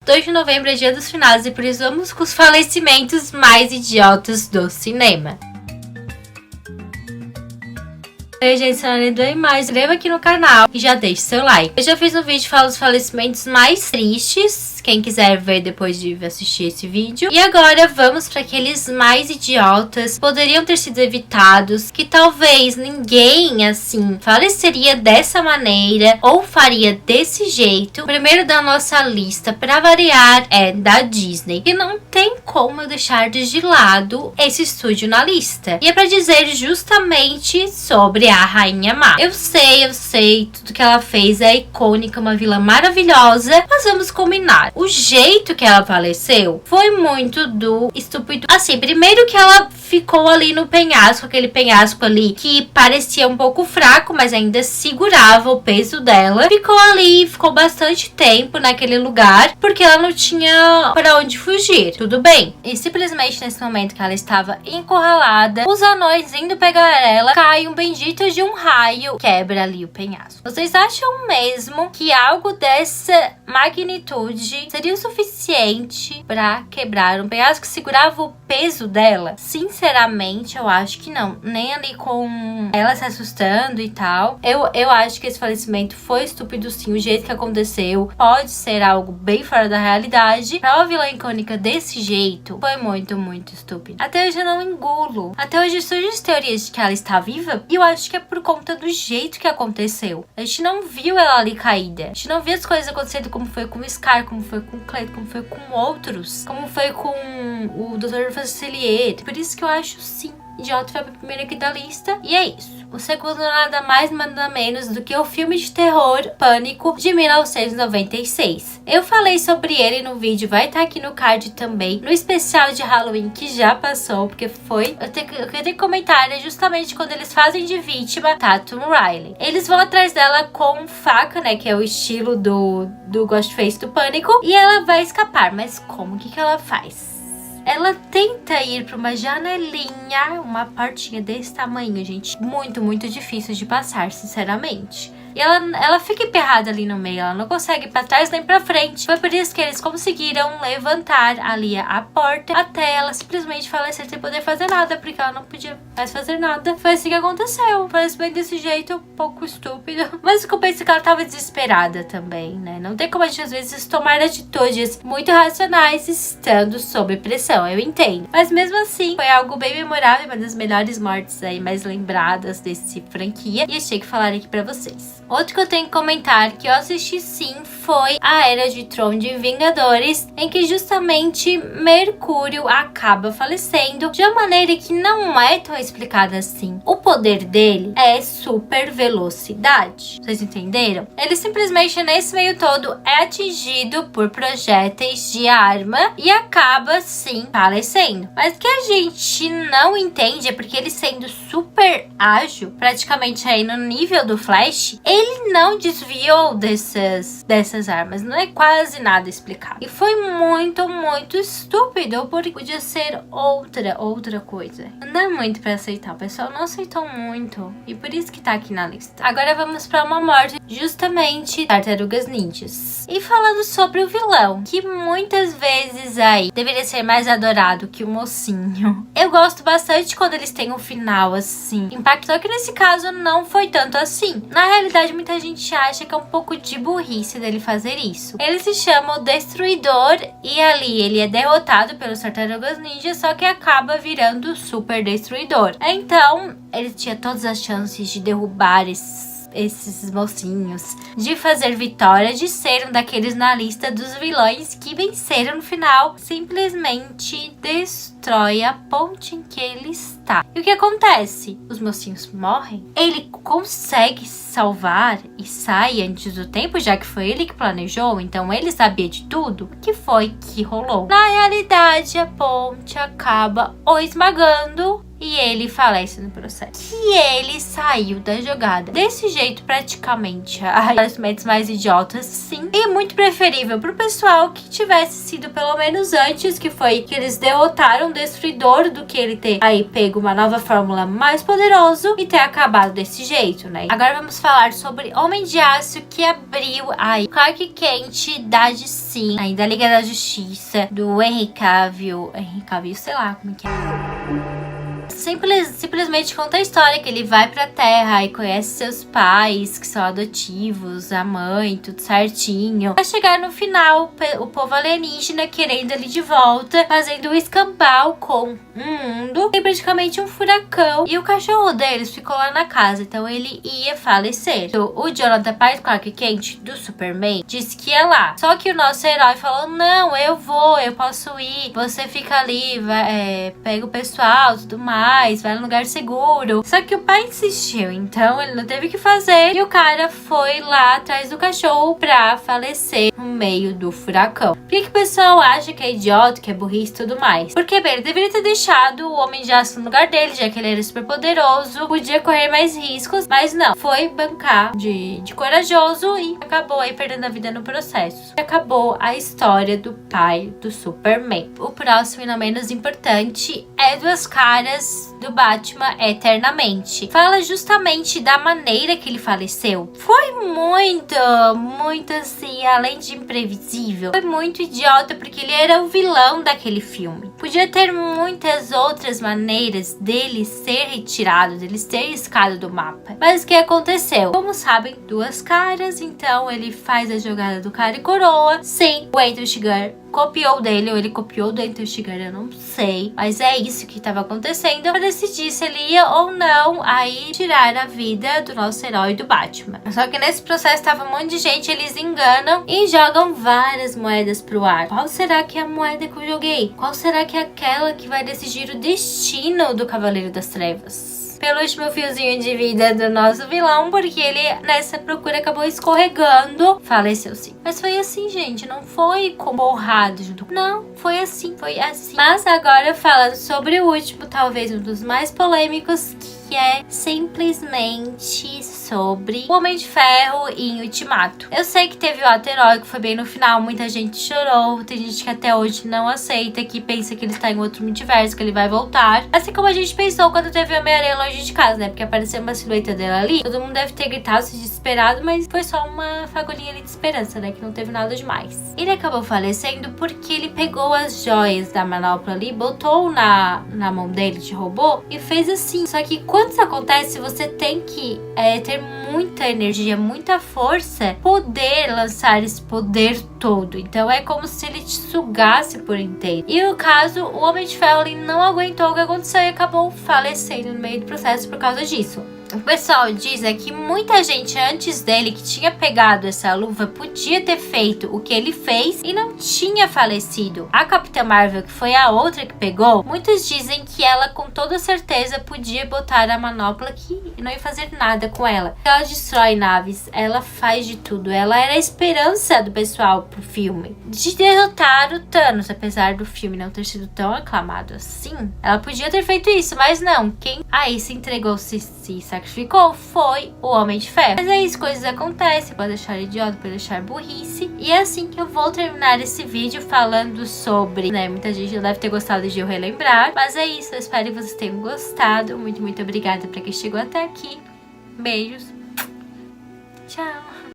2 de novembro é dia dos finados e por isso vamos com os falecimentos mais idiotas do cinema. Oi gente, sou a Ana do mais, se inscreva aqui no canal e já deixe seu like. Eu já fiz um vídeo falando dos falecimentos mais tristes, quem quiser ver depois de assistir esse vídeo. E agora vamos para aqueles mais idiotas, poderiam ter sido evitados, que talvez ninguém, assim, faleceria dessa maneira ou faria desse jeito. O primeiro da nossa lista, para variar, é da Disney. E não tem como eu deixar de lado esse estúdio na lista. E é para dizer justamente sobre a Rainha Má. Eu sei, tudo que ela fez é icônica, uma vilã maravilhosa, mas vamos combinar. O jeito que ela faleceu foi muito do estúpido. Assim, primeiro que ela ficou ali no penhasco, aquele penhasco ali que parecia um pouco fraco, mas ainda segurava o peso dela. Ficou ali, ficou bastante tempo naquele lugar, porque ela não tinha para onde fugir. Tudo bem. E simplesmente nesse momento que ela estava encurralada, os anões indo pegar ela, cai um bendito de um raio, quebra ali o penhasco. Vocês acham mesmo que algo dessa magnitude seria o suficiente para quebrar um penhasco que segurava o peso dela? Sinceramente, eu acho que não. Nem ali com ela se assustando e tal. Eu acho que esse falecimento foi estúpido sim. O jeito que aconteceu pode ser algo bem fora da realidade. Pra uma vilã icônica desse jeito, foi muito, muito estúpido. Até hoje eu não engulo. Até hoje surgem as teorias de que ela está viva. E eu acho que é por conta do jeito que aconteceu. A gente não viu ela ali caída. A gente não viu as coisas acontecendo como foi com o Scar, como foi com o Cleito, como foi com outros. Como foi com o Dr. Facilier. Por isso que eu acho sim. Idiota foi a primeira aqui da lista. E é isso. O segundo nada mais, nada menos do que o filme de terror Pânico de 1996. Eu falei sobre ele no vídeo, vai estar aqui no card também, no especial de Halloween que já passou, porque foi... Eu tenho que comentar, é justamente quando eles fazem de vítima Tatum Riley. Eles vão atrás dela com faca, né, que é o estilo do Ghostface do Pânico, e ela vai escapar. Mas como? O que ela faz? Ela tenta ir para uma janelinha, uma portinha desse tamanho, gente. Muito, muito difícil de passar, sinceramente. E ela fica emperrada ali no meio, ela não consegue ir pra trás nem pra frente. Foi por isso que eles conseguiram levantar ali a porta até ela simplesmente falecer sem poder fazer nada, porque ela não podia mais fazer nada. Foi assim que aconteceu. Falecimento desse jeito, um pouco estúpido. Mas eu penso que ela tava desesperada também, né? Não tem como a gente às vezes tomar atitudes muito racionais estando sob pressão, eu entendo. Mas mesmo assim, foi algo bem memorável, uma das melhores mortes aí mais lembradas desse franquia. E achei que falar aqui pra vocês. Outro que eu tenho que comentar, que eu assisti sim, foi a Era de Tron de Vingadores, em que justamente Mercúrio acaba falecendo de uma maneira que não é tão explicada assim. O poder dele é super velocidade. Vocês entenderam? Ele simplesmente nesse meio todo é atingido por projéteis de arma e acaba sim falecendo. Mas o que a gente não entende é porque ele sendo super ágil, praticamente aí no nível do Flash, ele não desviou dessas armas. Não é quase nada explicado. E foi muito, muito estúpido, porque podia ser outra coisa. Não dá muito pra aceitar. O pessoal não aceitou muito. E por isso que tá aqui na lista. Agora vamos pra uma morte justamente Tartarugas Ninjas. E falando sobre o vilão, que muitas vezes aí deveria ser mais adorado que o mocinho. Eu gosto bastante quando eles têm um final assim. Impactou que nesse caso não foi tanto assim. Na realidade, muita gente acha que é um pouco de burrice dele fazer isso. Ele se chama o Destruidor e ali ele é derrotado pelos Tartarugas Ninja, só que acaba virando o Super Destruidor. Então, ele tinha todas as chances de derrubar esses mocinhos, de fazer vitória, de ser um daqueles na lista dos vilões que venceram no final. Simplesmente destrói a ponte em que ele está. E o que acontece? Os mocinhos morrem. Ele consegue salvar e sai antes do tempo, já que foi ele que planejou, então ele sabia de tudo. O que foi que rolou? Na realidade, a ponte acaba o esmagando e ele falece no processo. E ele saiu da jogada desse jeito praticamente. Falecimentos mais idiotas, sim. E muito preferível pro pessoal que tivesse sido pelo menos antes, que foi que eles derrotaram o Destruidor, do que ele ter aí pego uma nova fórmula mais poderoso e ter acabado desse jeito, né? Agora vamos falar sobre Homem de Aço, que abriu aí Clark Kent da DC, aí da Liga da Justiça, do Henry Cavill, sei lá como que é. Simplesmente conta a história que ele vai pra Terra e conhece seus pais, que são adotivos, a mãe, tudo certinho. Vai chegar no final o povo alienígena querendo ele de volta, fazendo um escambau com um mundo. Tem praticamente um furacão e o cachorro deles ficou lá na casa, então ele ia falecer. Então, o Jonathan, pai do Clark Kent, do Superman, disse que ia lá. Só que o nosso herói falou, não, eu posso ir, você fica ali, pega o pessoal, tudo mais, vai num lugar seguro. Só que o pai insistiu, então ele não teve o que fazer e o cara foi lá atrás do cachorro pra falecer no meio do furacão. Por que o pessoal acha que é idiota, que é burrice e tudo mais? Porque, bem, ele deveria ter deixado o Homem de Aço no lugar dele, já que ele era super poderoso, podia correr mais riscos, mas não, foi bancar de corajoso e acabou aí perdendo a vida no processo. Acabou a história do pai do Superman. O próximo e não menos importante é Duas Caras do Batman Eternamente. Fala justamente da maneira que ele faleceu. Foi muito assim, além de imprevisível, foi muito idiota, porque ele era o vilão daquele filme. Podia ter muitas outras maneiras dele ser retirado, dele ser riscado do mapa. Mas o que aconteceu? Como sabem, Duas Caras, então ele faz a jogada do cara e coroa. Sim, o Andrew Chigar copiou dele, ou ele copiou do Andrew Chigar, eu não sei. Mas é isso que estava acontecendo pra decidir se ele ia ou não aí tirar a vida do nosso herói do Batman. Só que nesse processo tava um monte de gente, eles enganam e jogam várias moedas pro ar. Qual será que é a moeda que eu joguei? Qual será que é aquela que vai decidir o destino do Cavaleiro das Trevas? Pelo último fiozinho de vida do nosso vilão, porque ele nessa procura acabou escorregando, faleceu sim. Mas foi assim, gente, não foi com borrado junto. Não, foi assim. Mas agora falando sobre o último, talvez um dos mais polêmicos, que é simplesmente sobre o Homem de Ferro em Ultimato. Eu sei que teve o ato heróico, foi bem no final, muita gente chorou, tem gente que até hoje não aceita, que pensa que ele está em outro multiverso, que ele vai voltar. Assim como a gente pensou quando teve o Homem-Aranha Longe de Casa, né? Porque apareceu uma silhueta dela ali, todo mundo deve ter gritado, se desesperado, mas foi só uma fagulhinha ali de esperança, né? Que não teve nada demais. Ele acabou falecendo porque ele pegou as joias da manopla ali, botou na mão dele de robô e fez assim. Só que quando isso acontece, você tem que ter muita energia, muita força, poder lançar esse poder todo. Então é como se ele te sugasse por inteiro. E no caso, o Homem de Ferro ele não aguentou o que aconteceu e acabou falecendo no meio do processo por causa disso. O pessoal diz que muita gente antes dele que tinha pegado essa luva podia ter feito o que ele fez e não tinha falecido. A Capitã Marvel, que foi a outra que pegou, muitos dizem que ela com toda certeza podia botar a manopla que não ia fazer nada com ela. Ela destrói naves, ela faz de tudo. Ela era a esperança do pessoal pro filme de derrotar o Thanos, apesar do filme não ter sido tão aclamado assim. Ela podia ter feito isso, mas não. Quem aí se entregou, se sacrificou foi o Homem de Ferro. Mas é isso, coisas acontecem, pode deixar idiota, pode deixar burrice. E é assim que eu vou terminar esse vídeo falando sobre, né, muita gente não deve ter gostado de eu relembrar, mas é isso, eu espero que vocês tenham gostado. Muito obrigada pra quem chegou até aqui. Beijos. Tchau.